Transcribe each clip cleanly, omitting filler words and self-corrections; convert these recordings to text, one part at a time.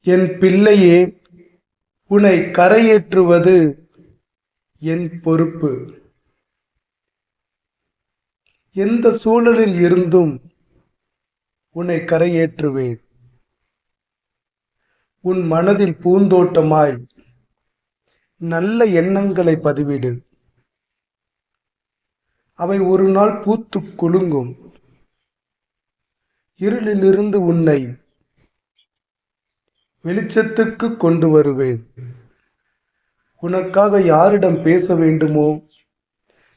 என் பிள்ளையே, உன்னை கரையேற்றுவது என் பொறுப்பு. எந்த சூழலில் இருந்தும் உன்னை கரையேற்றுவேன். உன் மனதில் பூந்தோட்டமாய் நல்ல எண்ணங்களை பதிவிடு. அவை ஒரு நாள் பூத்து குலுங்கும். இருளிலிருந்து உன்னை வெளிச்சத்துக்கு கொண்டு வருவேன். உனக்காக யாரிடம் பேச வேண்டுமோ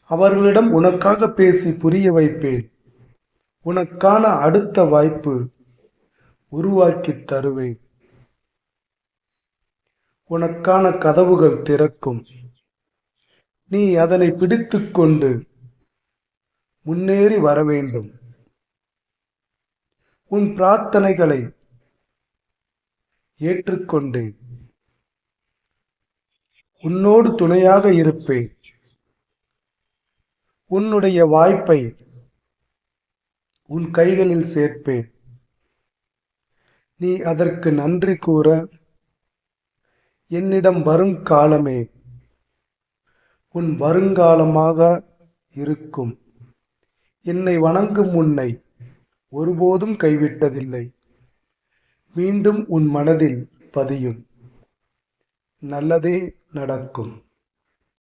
அவர்களிடம் உனக்காக பேசி புரிய வைப்பேன். உனக்கான அடுத்த வாய்ப்பு உருவாக்கி தருவேன். உனக்கான கதவுகள் திறக்கும். நீ அதனை பிடித்துக்கொண்டு முன்னேறி வர வேண்டும். உன் பிரார்த்தனைகளை ஏற்றுக்கொண்டேன். உன்னோடு துணையாக இருப்பேன். உன்னுடைய வாய்ப்பை உன் கைகளில் சேர்ப்பேன். நீ அதற்கு நன்றி கூற என்னிடம் வரும் காலமே உன் வருங்காலமாக இருக்கும். என்னை வணங்கும் உன்னை ஒருபோதும் கைவிட்டதில்லை. மீண்டும் உன் மனதில் பதியும். நல்லதே நடக்கும்.